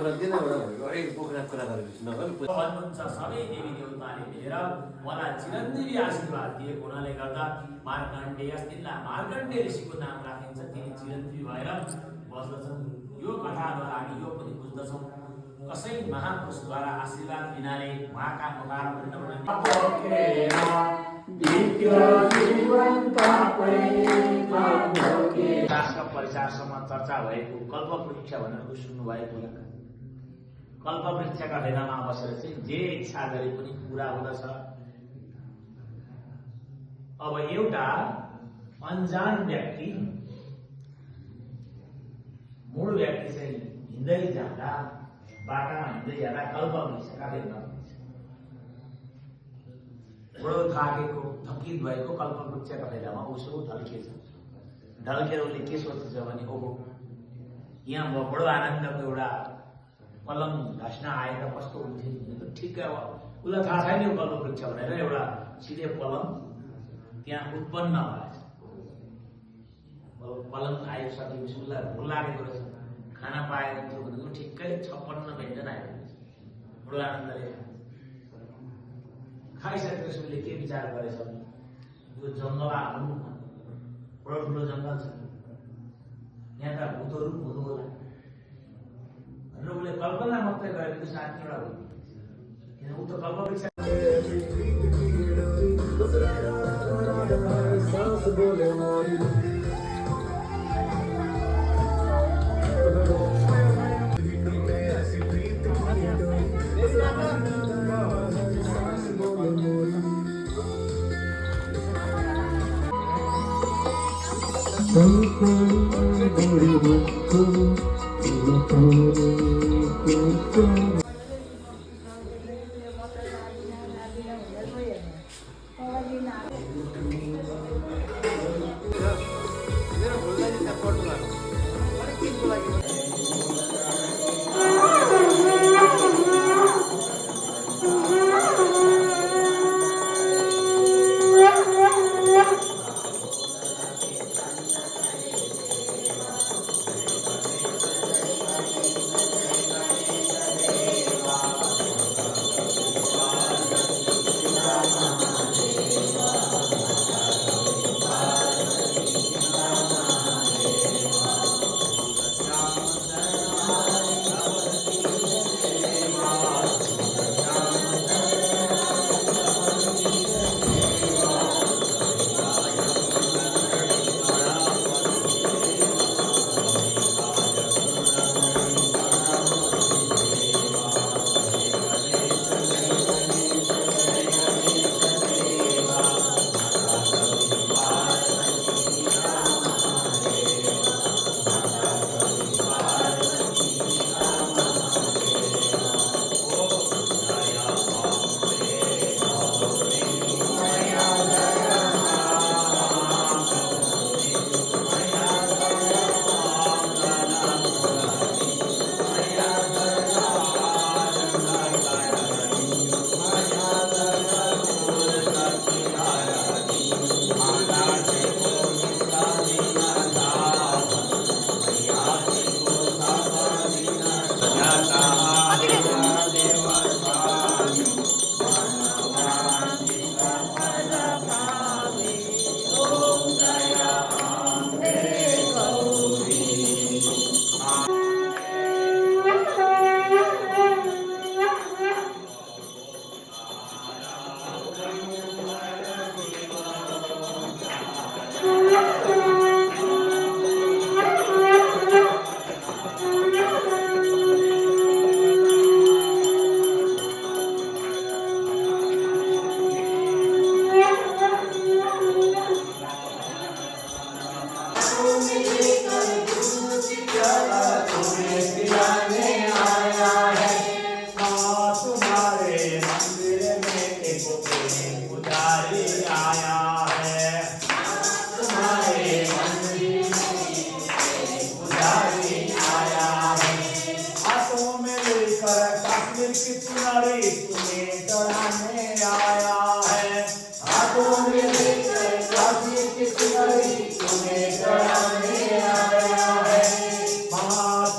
कुरा दिन एउटा भएको एक पोखरा कुरा गरेपछि नगर्नु भन्नुहुन्छ सबै देवी देवताले मिलेर मलाई चिरञ्जीवी आशीर्वाद दिएको हुनाले गर्दा मार्कण्डेय तिनलाई मार्कण्डेय ऋषिको नाम राखिन्छ। तिनी चिरञ्जीवी भएर बस्दछन्। यो कथाद्वारा हामी यो पनि बुझ्दछौँ कसै महापुरुषद्वारा आशीर्वाद बिनाले उहाँका शास्त्र परिचारसम्म चर्चा भएको कल्पवृक्ष भनेर सुन्नुभएको होला। कल्पवृक्षका भेदामा बसेर चाहिँ जे इच्छा गरे पनि पूरा हुँदछ। अब एउटा अनजान व्यक्ति मूल व्यक्ति चाहिँ हिँड्दै जाँदा बाटामा हिँड्दै जाँदा कल्पवृक्षका भेदमा बडो थाकेको थकित भएको कल्पवृक्षका भेदामा उसो ढल्केछ। ढल्केर उसले के सोच्छ भने ओहो यहाँ म बडो आनन्दको एउटा पलङ घस्न आएर कस्तो हुन्थ्यो। ठिकै हो उसलाई थाहा छैन यो कल्पवृक्ष भनेर एउटा सिधै पलङ त्यहाँ उत्पन्न भएछ। पलङ आइसकेपछि उसलाई भोक लागेको रहेछ। खाना पाएको थियो भनेको ठिक्कै 56 व्यञ्जन आएको बडो आनन्दले खाइसकेपछि उसले के विचार गरेछ भने यो जङ्गल हाल्नु बडो ठुलो जङ्गल छ यहाँ त भूतहरू हुनु होला भनेर उसले कल्पना मात्रै गरेको साथी एउटा हो। किन ऊ त कल्पवृक्ष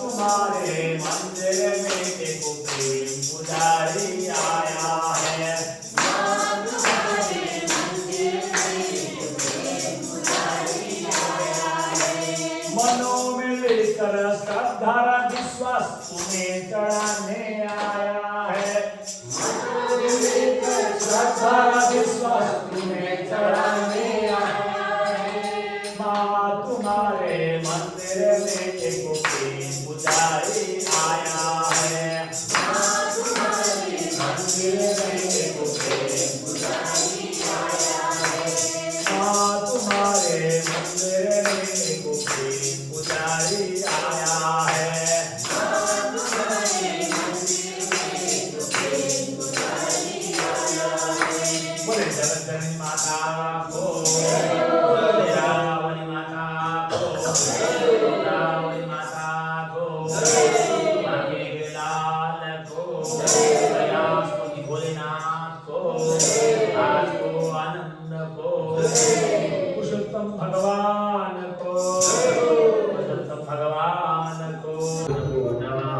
तुम्हारे मंदिर में तुम्हें चढ़ाने आया है। श्रद्धा विश्वास तुम्हें चढ़ाने आया है। माँ तुम्हारे मंदिर में एक प्रेम पुजारी आया है। मंदिर में एक प्रेम पुजारी आया है। माँ तुम्हारे मंदिर में एक प्रेम पुजारी आया है। बोले जगतजननी माता को, बोले रावणी माता को, रावणी माता को, मांगे लाल को, कैलाशपति भोलेनाथ को, आज को आनंद को, पुरुषोत्तम भगवान को, पुरुषोत्तम भगवान को नमः।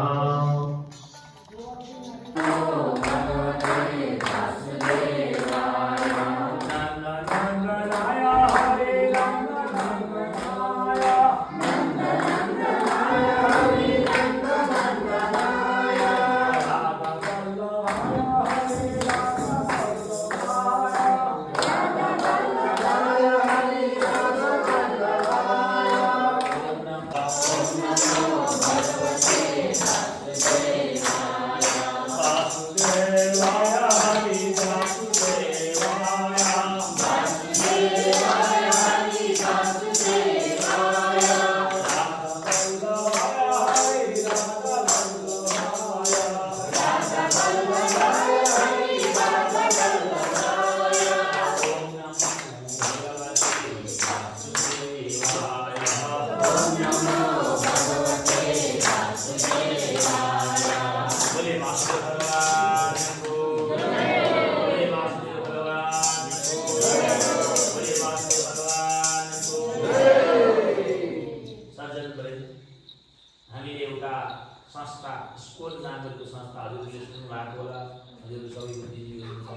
संस्था स्कुल नामको संस्था हजुरले सुन्नु भएको होला। हजुर सबैको दिदी हुनुहुन्छ।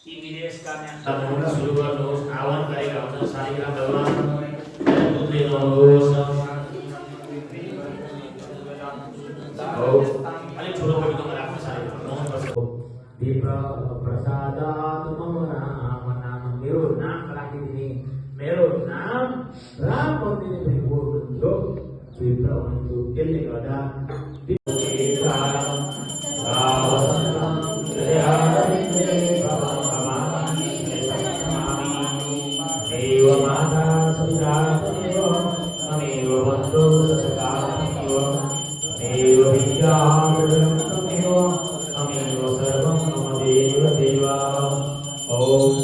ती विदेशका यहाँ सुरु गर्नुहोस्। आह्वान गरेका हुन्छन् शालिग्राम भगवान दुधले नुहाउनुहोस्। अलिक ठुलो पवित्रमा राख्नु शालिग्राम नुहाउनुपर्छ। दीप प्रसादात् मम राम नाम, मेरो नाम राखिदिने, मेरो नाम राम भनिदिने भने को हुनुहुन्थ्यो? विप्र हुनुहुन्थ्यो। त्यसले गर्दा Oh,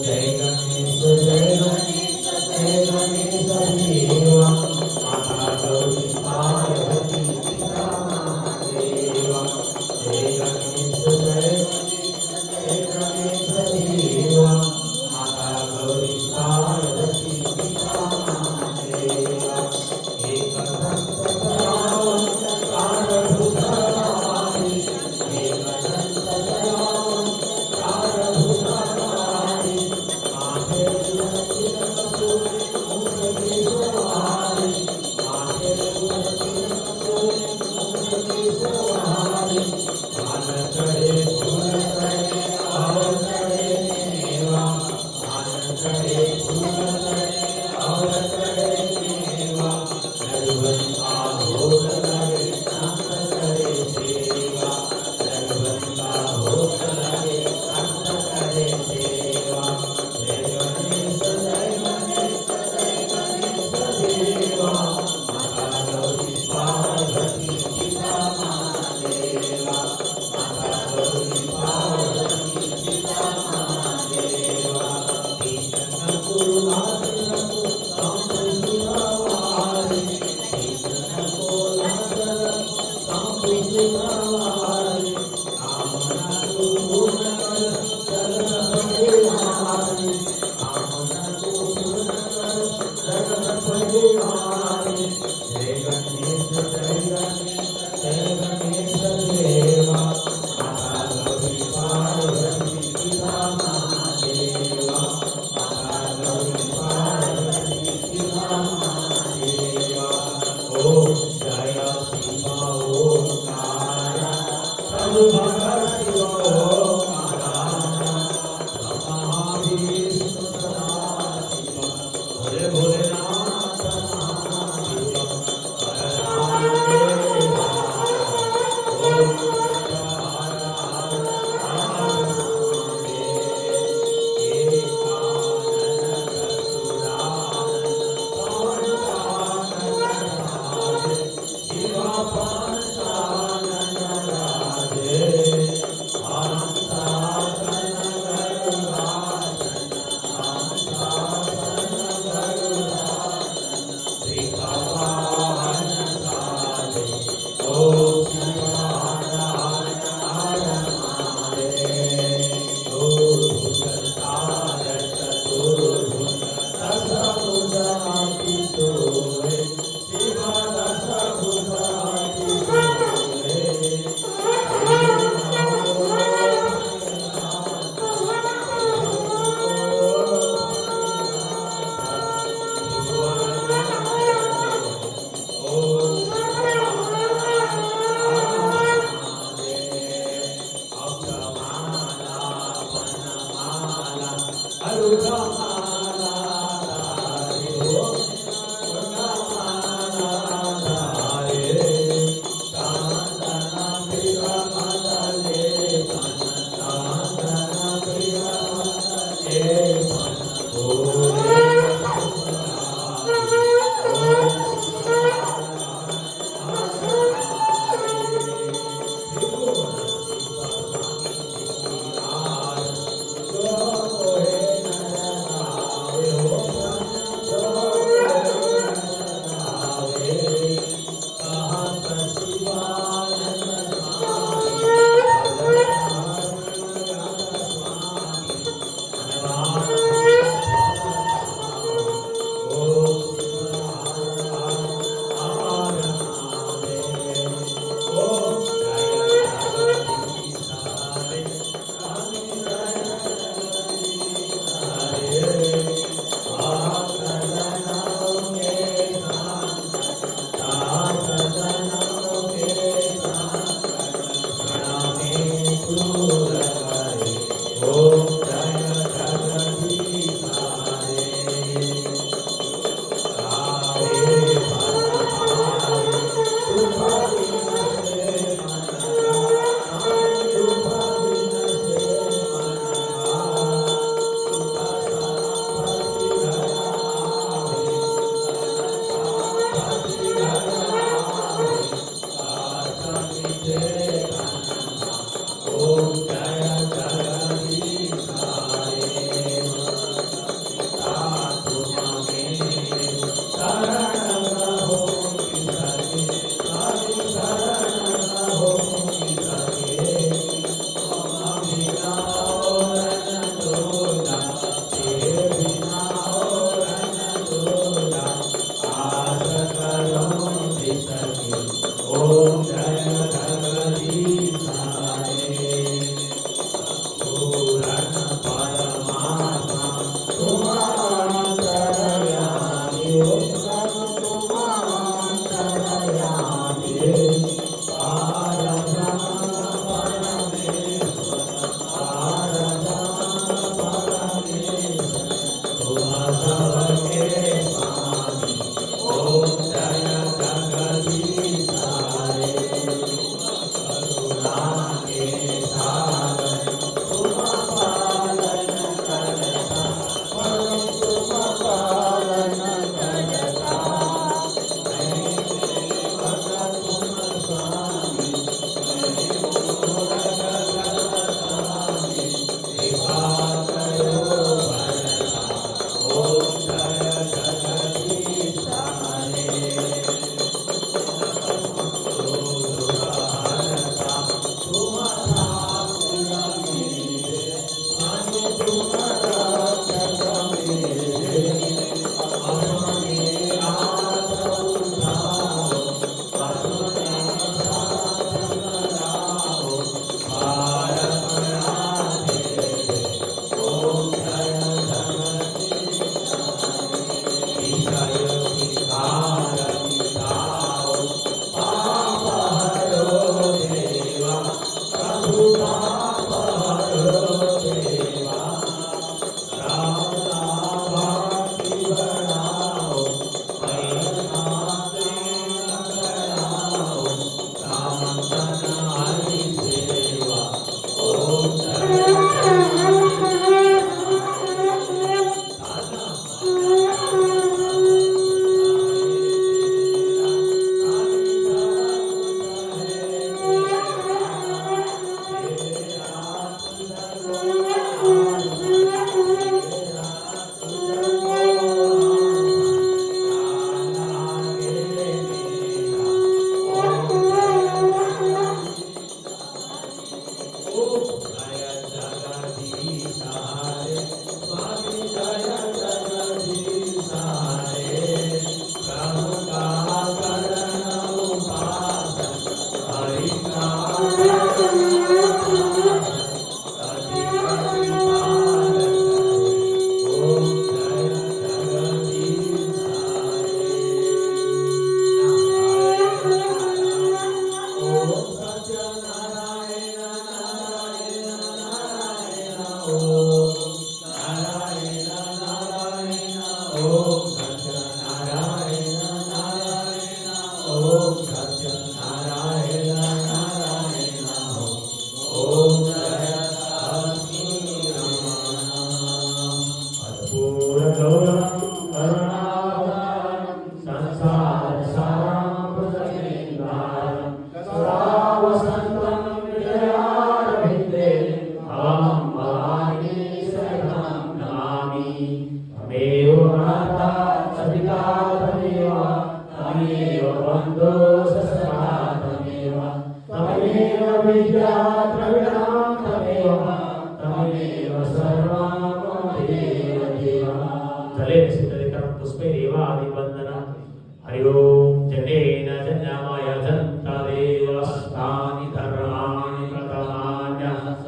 हरि ओम जनेन जन्मय जन्तदेवस्तानि धर्माणि प्रथमान्य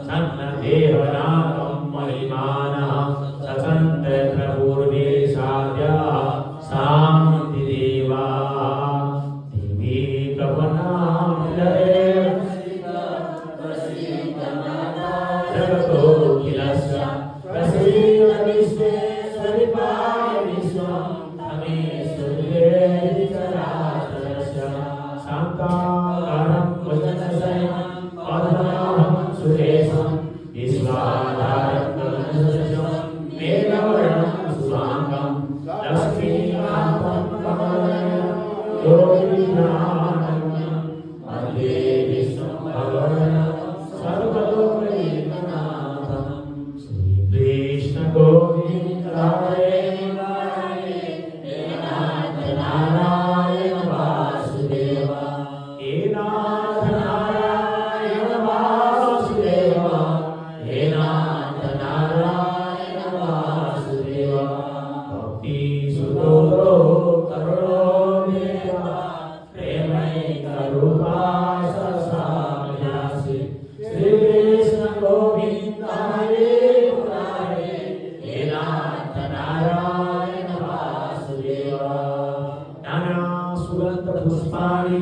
सन्नदेवनाथं महिमानः सचन्द्रपूर्वेशाद्यः शान्तिदेवाः दिवि प्रपन्नामलये जगतो किलस्य प्रसीद विश्वेश्वरिपाय विश्वं शांताकारं वचनशयनं पद्मनाभं सुरेशं विश्वाधारं गगनसदृशं मेघवर्णं शुभांगं लक्ष्मीकान्तं कमलनयनं योगिनाथं वन्दे विष्णुं भगवन्तं सर्वलोकैकनाथं श्रीकृष्ण गोविन्द हरे पुष्पाणि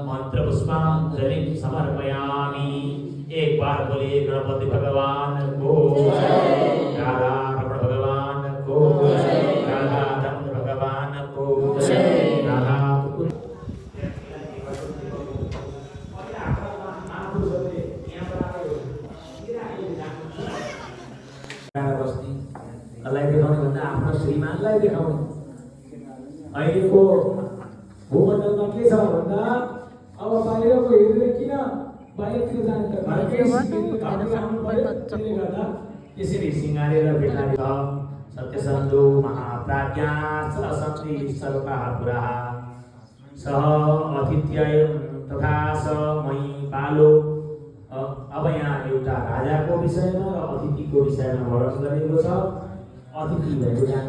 मंत्र पुष्पांजलि समर्पयामि। एक बार बोलिए गणपति भगवान को राधा रमण भगवान को राधा चंद्र भगवान को राधा लाई देखाउने भन्दा आफ्नो श्रीमानलाई देखाउने। अहिलेको भूमण्डलमा के छ भन्दा अब बाहिरको हेरेर किन बाहिरतिर जाने त घरकै घरमै आउनु पर्यो। त्यसले गर्दा यसरी सिंगारेर भेटाएर सत्यसन्धो महाप्राज्ञा ससन्ति सर्वकापुरः सह अतिथ्यय तथा स मयि बालो। अब यहाँ एउटा राजाको विषयमा र अतिथिको विषयमा वर्णन गरिएको छ। अतिथि भएको जान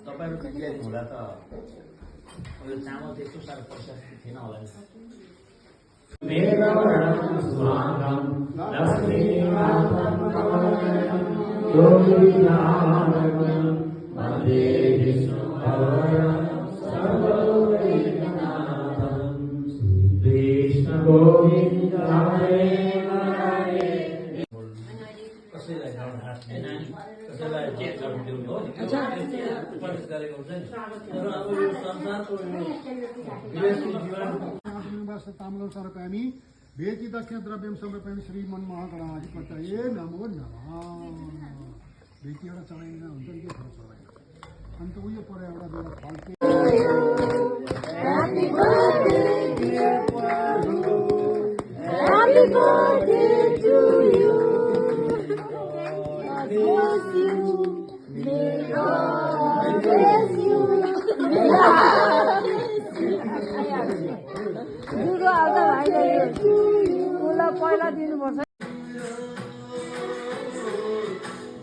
तपाईहरु तयारी हुँदा त यो चामल त्यस्तो साह्रो प्रशस्त थिएन होला नि। मेघवर्णं शुभांगं लक्ष्मीकान्तं कमलनयनं योगिनाथं वन्दे विष्णुं भगवन्तं सर्वलोकैकनाथं श्रीकृष्ण गोविन्द हरे हरे। कसैलाई कसैलाई जे गरिदिनु हो नि उपदेश गरेको हुन्छ नि। तर अब यो संसारको विलासी जीवन ताम्बूलं समर्पयामि वेति दक्षिण द्रव्यं समर्पयामि श्रीमन्महागणाधिपतये नमो नमः। वेति एउटा चढाइन्छ हुन्छ नि के फरक पर्दैन। अन्त उयो पऱ्यो एउटा बेला फल्के दुधो आउँदा भाइले उसलाई पहिला दिनुपर्छ।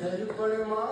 दर्पणमा